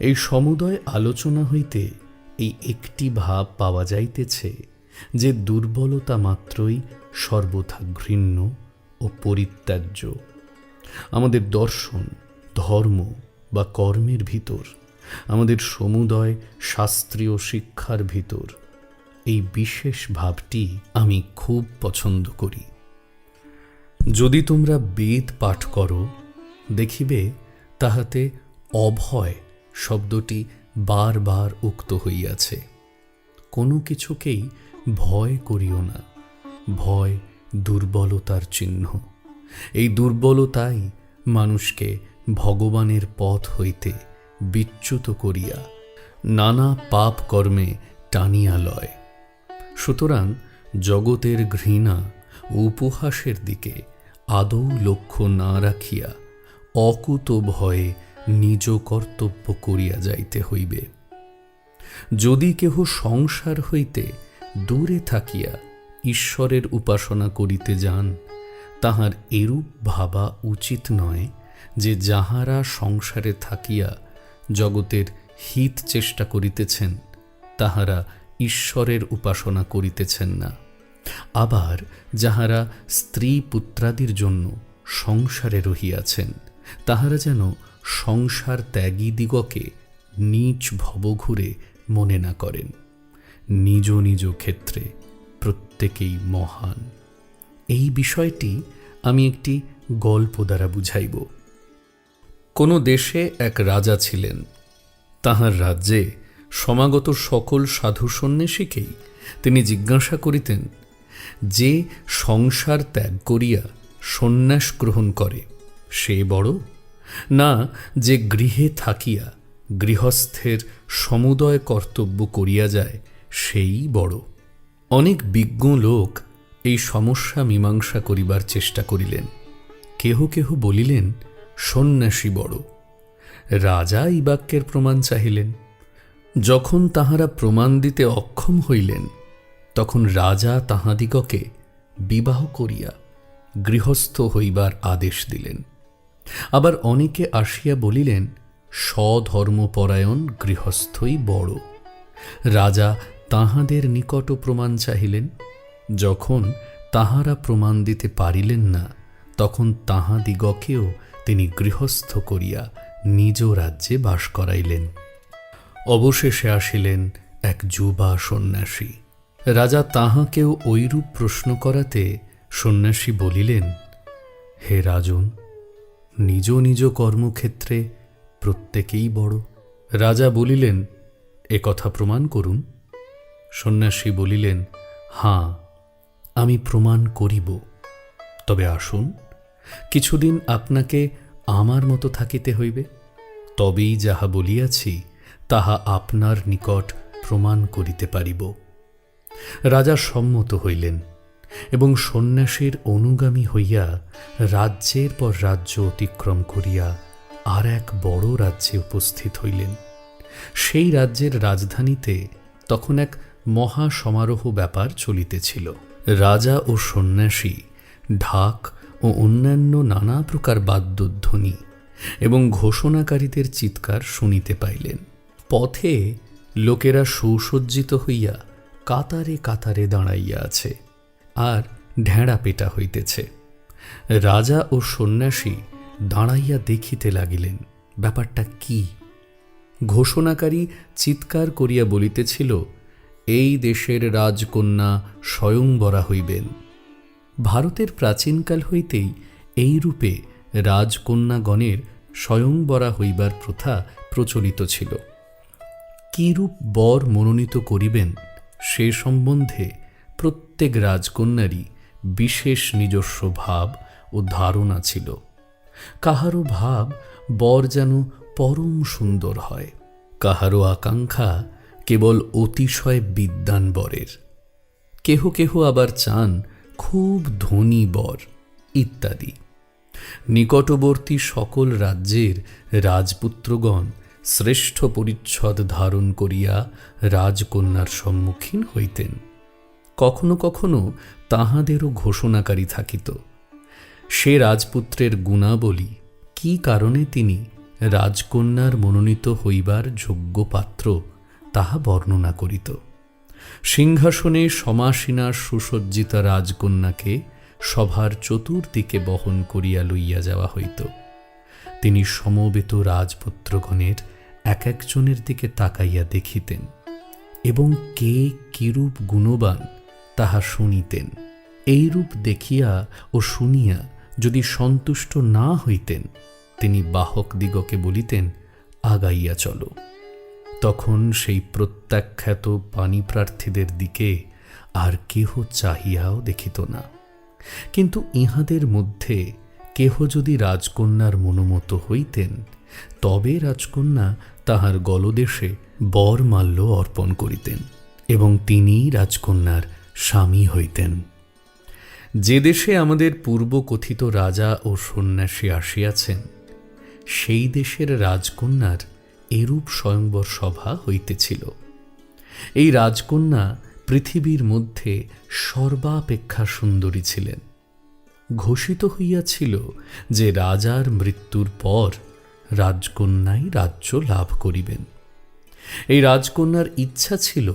এই সমুদয় আলোচনা হইতে এই একটি ভাব পাওয়া যাইতেছে যে দুর্বলতা মাত্রই সর্বথা ঘৃণ্য ও পরিত্যাজ্য। আমাদের দর্শন, ধর্ম বা কর্মের ভিতর, আমাদের সমুদয় শাস্ত্রীয় শিক্ষার ভিতর এই বিশেষ ভাবটি আমি খুব পছন্দ করি। যদি তোমরা বেদ পাঠ করো, দেখিবে তাহাতে অভয় শব্দটি বারবার উক্ত হইয়াছে। কোনো কিছুকেই ভয় করিও না, ভয় দুর্বলতার চিহ্ন। এই দুর্বলতাই মানুষকে ভগবানের পথ হইতে বিচ্যুত করিয়া নানা পাপ কর্মে টানিয়া লয়। সুতরাং জগতের ঘৃণা ও উপহাসের দিকে আদৌ লক্ষ্য না রাখিয়া অকুত ভয়ে নিজ কর্তব্য করিয়া যাইতে হইবে। যদি কেহ সংসার হইতে দূরে থাকিয়া ঈশ্বরের উপাসনা করিতে যান, তাহার এরূপ ভাবা উচিত নয় যে যাহারা সংসারে থাকিয়া জগতের হিত চেষ্টা করিতেছেন তাহারা ঈশ্বরের উপাসনা করিতেছেন না। আবার যাহারা স্ত্রী পুত্রাদির জন্য সংসারে রহিয়াছেন তাহারা যেন সংসার ত্যাগী দিগকে নীচ ভবঘুরে মনে না করেন। নিজ নিজ ক্ষেত্রে প্রত্যেকেই মহান। এই বিষয়টি আমি একটি গল্প দ্বারা বুঝাইব। কোনো দেশে এক রাজা ছিলেন। তাহার রাজ্যে সমাগত সকল সাধু সন্ন্যাসীকেই তিনি জিজ্ঞাসা করিতেন, যে সংসার ত্যাগ করিয়া সন্ন্যাস গ্রহণ করে সে বড়, না যে গৃহে থাকিয়া গৃহস্থের সমুদয় কর্তব্য করিয়া যায় সেই বড়? অনেক বিজ্ঞ লোক এই সমস্যা মীমাংসা করিবার চেষ্টা করিলেন। কেহ কেহ বলিলেন সন্ন্যাসী বড়। রাজা এই বাক্যের প্রমাণ চাহিলেন। যখন তাহারা প্রমাণ দিতে অক্ষম হইলেন, তখন রাজা তাহাদিগকে বিবাহ করিয়া গৃহস্থ হইবার আদেশ দিলেন। আবার অনেকে আসিয়া বলিলেন স্বধর্মপরায়ণ গৃহস্থই বড়। রাজা তাহাদের নিকট প্রমাণ চাহিলেন। যখন তাহারা প্রমাণ দিতে পারিলেন না, তখন তাহাদিগকেও তিনি গৃহস্থ করিয়া নিজ রাজ্যে বাস করাইলেন। অবশেষে আসিলেন এক যুবা সন্ন্যাসী। রাজা তাহাকেও ঐরূপ প্রশ্ন করাতে সন্ন্যাসী বলিলেন, হে রাজন, নিজ নিজ কর্মক্ষেত্রে প্রত্যেকেই বড়। রাজা বলিলেন, এ কথা প্রমাণ করুন। সন্ন্যাসী বলিলেন, হাঁ, আমি প্রমাণ করিব। তবে আসুন, কিছুদিন আপনাকে আমার মতো থাকিতে হইবে, তবেই যাহা বলিয়াছি তাহা আপনার নিকট প্রমাণ করিতে পারিব। রাজা সম্মত হইলেন এবং সন্ন্যাসীর অনুগামী হইয়া রাজ্যের পর রাজ্য অতিক্রম করিয়া আর এক বড় রাজ্যে উপস্থিত হইলেন। সেই রাজ্যের রাজধানীতে তখন এক মহা সমারোহ ব্যাপার চলিতেছিল। রাজা ও সন্ন্যাসী ঢাক ও অন্যান্য নানা প্রকার বাদ্যধ্বনি এবং ঘোষণাকারীদের চিৎকার শুনিতে পাইলেন। পথে লোকেরা সুসজ্জিত হইয়া কাতারে কাতারে দাঁড়াইয়া আছে আর ঢেঁড়া পেটা হইতেছে। রাজা ও সন্ন্যাসী দাঁড়াইয়া দেখিতে লাগিলেন ব্যাপারটা কি। ঘোষণাকারী চিৎকার করিয়া বলিতেছিল, এই দেশের রাজকন্যা স্বয়ংবরা হইবেন। ভারতের প্রাচীনকাল হইতেই এই রূপে রাজকন্যাগণের স্বয়ংবরা হইবার প্রথা প্রচলিত ছিল। কিরূপ বর মনোনীত করিবেন সে সম্বন্ধে প্রত্যেক রাজকন্যারই বিশেষ নিজস্ব ভাব ও ধারণা ছিল। কাহারও ভাব বর যেন পরম সুন্দর হয়, কাহারও আকাঙ্ক্ষা কেবল অতিশয় বিদ্বান বরের, কেহ কেহ আবার চান খুব ধনী বর ইত্যাদি। নিকটবর্তী সকল রাজ্যের রাজপুত্রগণ শ্রেষ্ঠ পরিচ্ছদ ধারণ করিয়া রাজকন্যার সম্মুখীন হইতেন। কখনো কখনো তাহাদেরও ঘোষণাকারী থাকিত। সে রাজপুত্রের গুণাবলী, কি কারণে তিনি রাজকন্যার মনোনীত হইবার যোগ্য পাত্র তাহা বর্ণনা করিত। সিংহাসনে সমাসীনা সুসজ্জিতা রাজকন্যাকে সভার চতুর্দিকে বহন করিয়া লইয়া যাওয়া হইত। তিনি সমবেত রাজপুত্রগণের এক একজনের দিকে তাকাইয়া দেখিতেন এবং কে কিরূপ গুণবান তাহা শুনিতেন। এইরূপ দেখিয়া ও শুনিয়া যদি সন্তুষ্ট না হইতেন, তিনি বাহকদিগকে বলিতেন, আগাইয়া চলো। তখন সেই প্রত্যাখ্যাত পাণিপ্রার্থীদের দিকে আর কেহ চাহিয়াও দেখিত না। কিন্তু ইহাদের মধ্যে কেহ যদি রাজকন্যার মনোমত হইতেন, তবে রাজকন্যা তাহার গলদেশে বরমাল্য অর্পণ করিতেন এবং তিনি রাজকন্যার স্বামী হইতেন। যে দেশে আমাদের পূর্বকথিত রাজা ও সন্ন্যাসী আসিয়াছেন, সেই দেশের রাজকন্যার এরূপ স্বয়ংবর সভা হইতেছিল। এই রাজকন্যা পৃথিবীর মধ্যে সর্বাপেক্ষা সুন্দরী ছিলেন। ঘোষিত হইয়াছিল যে রাজার মৃত্যুর পর রাজকন্যাই রাজ্য লাভ করিবেন। এই রাজকন্যার ইচ্ছা ছিল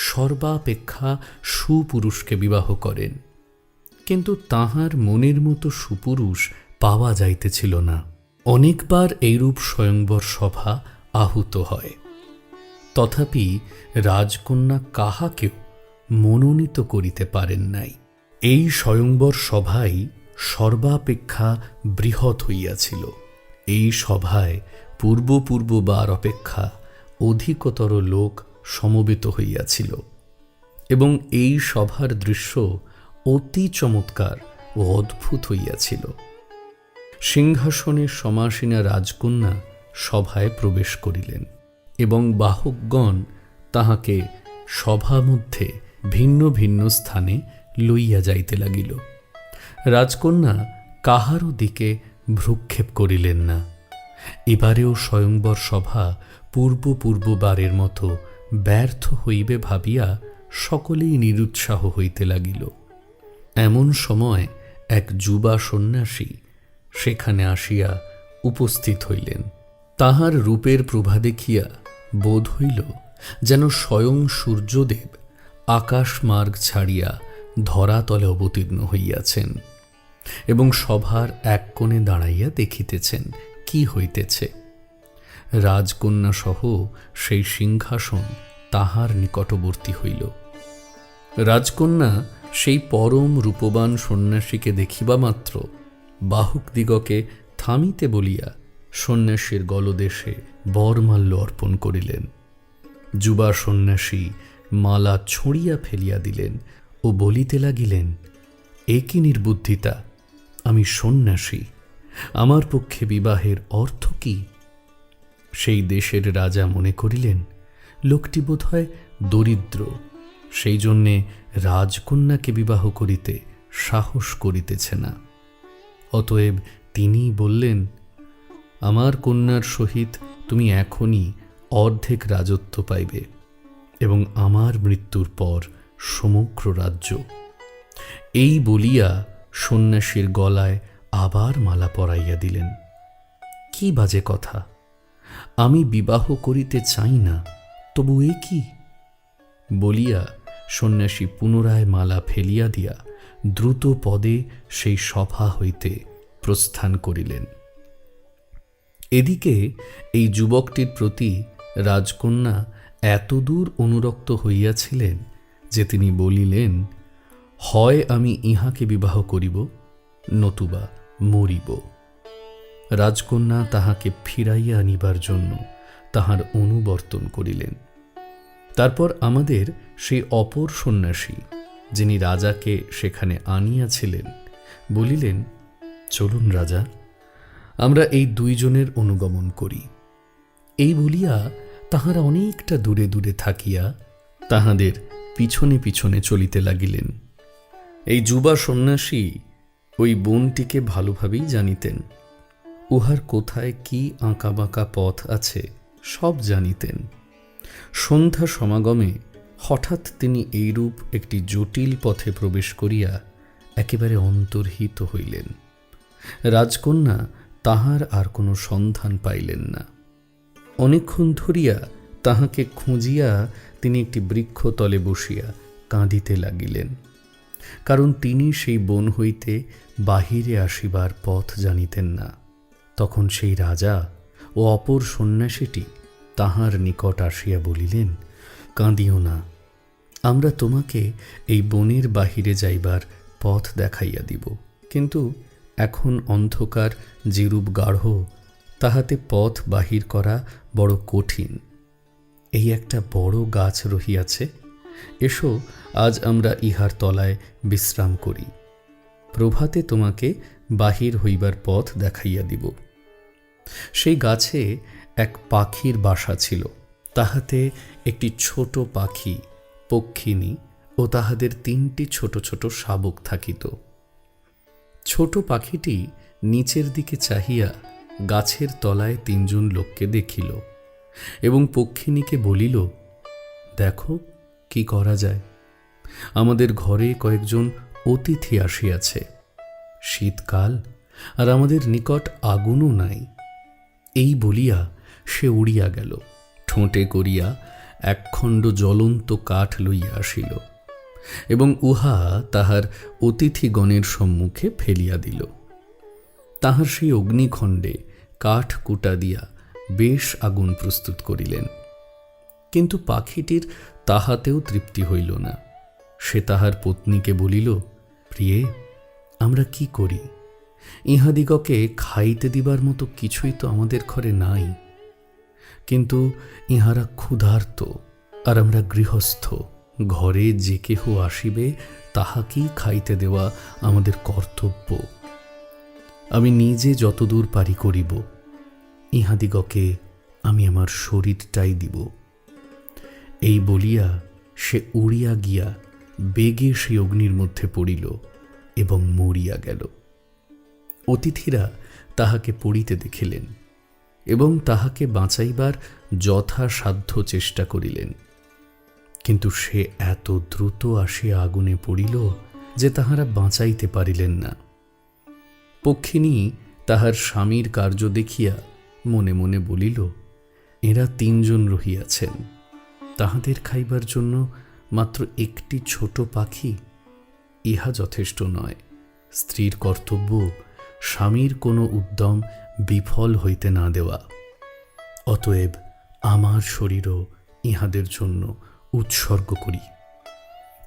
সর্বাপেক্ষা সুপুরুষকে বিবাহ করেন, কিন্তু তাহার মনের মতো সুপুরুষ পাওয়া যাইতেছিল না। অনেকবার এইরূপ স্বয়ংবর সভা আহুত হয়, তথাপি রাজকন্যা কাহাকেও মনোনীত করিতে পারেন নাই। এই স্বয়ংবর সভাই সর্বাপেক্ষা বৃহৎ হইয়াছিল। এই সভায় পূর্ববার অপেক্ষা অধিকতর লোক সমবেত হইয়াছিল এবং এই সভার দৃশ্য অতি চমৎকার ও অদ্ভুত হইয়াছিল। সিংহাসনে সমাসীনা রাজকন্যা সভায় প্রবেশ করিলেন এবং বাহকগণ তাহাকে সভা মধ্যে ভিন্ন ভিন্ন স্থানে লইয়া যাইতে লাগিল। রাজকন্যা কাহারও দিকে ভ্রুক্ষেপ করিলেন না। এবারেও স্বয়ংবর সভা পূর্ববারের মতো ব্যর্থ হইবে ভাবিয়া সকলেই নিরুৎসাহ হইতে লাগিল। এমন সময় এক যুবা সন্ন্যাসী সেখানে আসিয়া উপস্থিত হইলেন। তাহার রূপের প্রভা দেখিয়া বোধ হইল যেন স্বয়ং সূর্যদেব আকাশমার্গ ছাড়িয়া ধরাতলে অবতীর্ণ হইয়াছেন এবং সভার এক কোণে দাঁড়াইয়া দেখিতেছেন কি হইতেছে। রাজকন্যা সহ সেই সিংহাসন তাহার নিকটবর্তী হইল। রাজকন্যা সেই পরম রূপবান সন্ন্যাসীকে দেখিবা মাত্র বাহকদিগকে থামিতে বলিয়া সন্ন্যাসীর গলদেশে বরমাল্য অর্পণ করিলেন। যুবা সন্ন্যাসী মালা ছড়িয়া ফেলিয়া দিলেন ও বলিতে লাগিলেন, এ কি নির্বুদ্ধিতা! আমি সন্ন্যাসী, আমার পক্ষে বিবাহের অর্থ কি? সেই দেশের রাজা মনে করিলেন লোকটি বোধহয় দরিদ্র, সেই জন্যে রাজকন্যাকে বিবাহ করিতে সাহস করিতেছে না। অতএব তিনি বললেন, আমার কন্যার সহিত তুমি এখনই অর্ধেক রাজত্ব পাইবে এবং আমার মৃত্যুর পর সমগ্র রাজ্য। এই বলিয়া সন্ন্যাসীর গলায় আবার মালা পরাইয়া দিলেন। কি বাজে কথা! আমি বিবাহ করিতে চাই না, তবু এ কি? বলিয়া সন্ন্যাসী পুনরায় মালা ফেলিয়া দিয়া দ্রুত পদে সেই সভা হইতে প্রস্থান করিলেন। এদিকে এই যুবকটির প্রতি রাজকন্যা এতদূর অনুরক্ত হইয়াছিলেন যে তিনি বলিলেন, হয় আমি ইহাকে বিবাহ করিব, নতুবা মরিব। রাজকন্যা তাহাকে ফিরাইয়া আনিবার জন্য তাহার অনুবর্তন করিলেন। তারপর আমাদের সেই অপর সন্ন্যাসী, যিনি রাজাকে সেখানে আনিয়াছিলেন, বলিলেন, চলুন রাজা, আমরা এই দুইজনের অনুগমন করি। এই বলিয়া তাহারা অনেকটা দূরে দূরে থাকিয়া তাহাদের পিছনে পিছনে চলিতে লাগিলেন। এই যুবা সন্ন্যাসী ওই বনটিকে ভালোভাবেই জানিতেন। উহার কোথায় কি আঁকাবাঁকা পথ আছে সব জানিতেন। সন্ধ্যা সমাগমে হঠাৎ তিনি এইরূপ একটি জটিল পথে প্রবেশ করিয়া একেবারে অন্তর্হিত হইলেন। রাজকন্যা তাহার আর কোনো সন্ধান পাইলেন না। অনেকক্ষণ ধরিয়া তাহাকে খুঁজিয়া তিনি একটি বৃক্ষতলে বসিয়া কাঁদিতে লাগিলেন, কারণ তিনি সেই বন হইতে বাহিরে আসিবার পথ জানিতেন না। তখন সেই রাজা ও অপর সন্ন্যাসীটি তাহার নিকট আসিয়া বলিলেন, কাঁদিও না, আমরা তোমাকে এই বনের বাহিরে যাইবার পথ দেখাইয়া দিব, কিন্তু এখন অন্ধকার যেরূপ গাঢ়, তাহাতে পথ বাহির করা বড় কঠিন। এই একটা বড় গাছ রহিয়াছে, এসো আজ আমরা ইহার তলায় বিশ্রাম করি, প্রভাতে তোমাকে বাহির হইবার পথ দেখাইয়া দিব। সেই গাছে এক পাখির বাসা ছিল, তাহাতে একটি ছোট পাখি পক্ষিনী ও তাহাদের 3টি ছোট ছোট শাবক থাকিত। ছোট পাখিটি নিচের দিকে চাহিয়া গাছের তলায় 3 জন লোককে দেখিল এবং পক্ষিনীকে বলিল, দেখো কি করা যায়, আমাদের ঘরে কয়েকজন অতিথি আসিয়াছে, শীতকাল আর আমাদের নিকট আগুনও নাই। এই বলিয়া সে উড়িয়া গেল, ঠোঁটে করিয়া একখণ্ড জ্বলন্ত কাঠ লইয়া আসিল এবং উহা তাহার অতিথিগণের সম্মুখে ফেলিয়া দিল। তাহার সেই অগ্নিখণ্ডে কাঠ কুটা দিয়া বেশ আগুন প্রস্তুত করিলেন, কিন্তু পাখিটির তাহাতেও তৃপ্তি হইল না। সে তাহার পত্নীকে বলিল, প্রিয়ে, আমরা কি করি? ইহাদিগকে খাইতে দিবার মতো কিছুই তো আমাদের ঘরে নাই, কিন্তু ইহারা ক্ষুধার্ত আর আমরা গৃহস্থ, ঘরে যে কেহ আসিবে তাহাকেই খাইতে দেওয়া আমাদের কর্তব্য। আমি নিজে যতদূর পারি করিব, ইহাদিগকে আমি আমার শরীরটাই দিব। এই বলিয়া সে উড়িয়া গিয়া বেগে সেই অগ্নির মধ্যে পড়িল এবং মরিয়া গেল। অতিথিরা তাহাকে পড়িতে দেখিলেন এবং তাহাকে বাঁচাইবার যথাসাধ্য চেষ্টা করিলেন, কিন্তু সে এত দ্রুত আসিয়া আগুনে পড়িল যে তাহারা বাঁচাইতে পারিলেন না। পক্ষিনী তাহার স্বামীর কার্য দেখিয়া মনে মনে বলিল, এরা 3 জন রহিয়াছেন, তাহাদের খাইবার জন্য মাত্র একটি ছোট পাখি, ইহা যথেষ্ট নয়। স্ত্রীর কর্তব্য স্বামীর কোনো উদ্যম বিফল হইতে না দেওয়া, অতএব আমার শরীরও ইহাদের জন্য উৎসর্গ করি।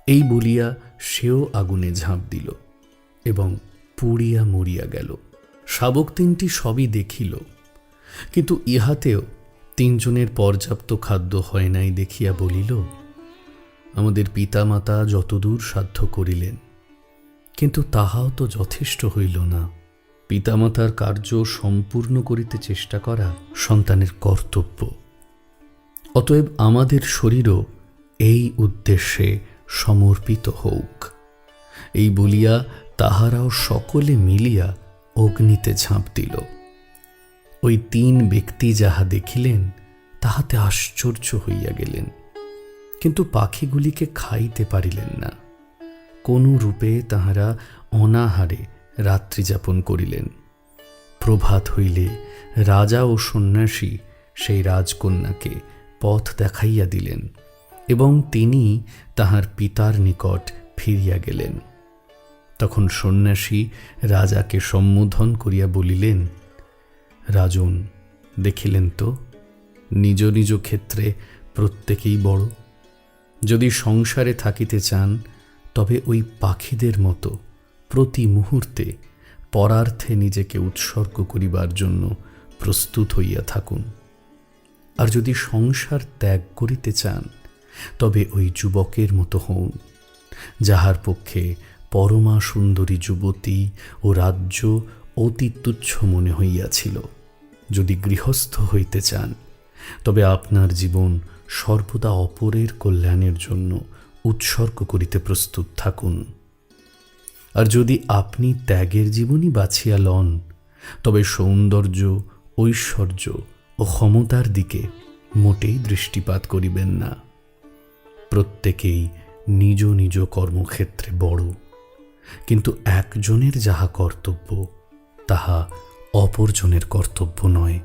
এই বলিয়া সেও আগুনে ঝাঁপ দিল এবং পুড়িয়া মরিয়া গেল। শাবক 3টি সবই দেখিল, কিন্তু ইহাতেও 3 জনের পর্যাপ্ত খাদ্য হয় নাই দেখিয়া বলিল, আমাদের পিতামাতা যতদূর সাধ্য করিলেন, কিন্তু তাহাও তো যথেষ্ট হইল না। পিতামাতার কার্য সম্পূর্ণ করিতে চেষ্টা করা সন্তানের কর্তব্য, অতএব আমাদের শরীরও এই উদ্দেশ্যে সমর্পিত হউক। এই বলিয়া তাহারাও সকলে মিলিয়া অগ্নিতে ঝাঁপ দিল। ওই 3 ব্যক্তি যাহা দেখিলেন তাহাতে আশ্চর্য হইয়া গেলেন, কিন্তু পাখিগুলিকে খাইতে পারিলেন না। কোন রূপে তাহারা অনাহারে রাত্রি যাপন করিলেন। প্রভাত হইলে রাজা ও সন্ন্যাসী সেই রাজকন্যাকে পথ দেখাইয়া দিলেন এবং তিনি তাহার পিতার নিকট ফিরিয়া গেলেন। তখন সন্ন্যাসী রাজাকে সম্বোধন করিয়া বলিলেন, রাজন, দেখিলেন তো, নিজ নিজ ক্ষেত্রে প্রত্যেকেই বড়। যদি সংসারে থাকিতে চান তবে ওই পাখিদের মতো প্রতি মুহূর্তে পরার্থে নিজেকে উৎসর্গ করিবার জন্য প্রস্তুত হইয়া থাকুন। আর যদি সংসার ত্যাগ করিতে চান তবে ওই যুবকের মতো হউন, যাহার পক্ষে পরমা সুন্দরী যুবতী ও রাজ্য অতি তুচ্ছ মনে হইয়াছিল। যদি গৃহস্থ হইতে চান তবে আপনার জীবন সর্বদা অপরের কল্যাণের জন্য উৎসর্গ করিতে প্রস্তুত থাকুন। আর যদি আপনি ত্যাগের জীবনই বাছিয়া লন তবে সৌন্দর্য, ঐশ্বর্য ও ক্ষমতার দিকে মোটেই দৃষ্টিপাত করিবেন না। প্রত্যেকেই নিজ নিজ কর্মক্ষেত্রে বড়, কিন্তু একজনের যাহা কর্তব্য তাহা অপরজনের কর্তব্য নয়।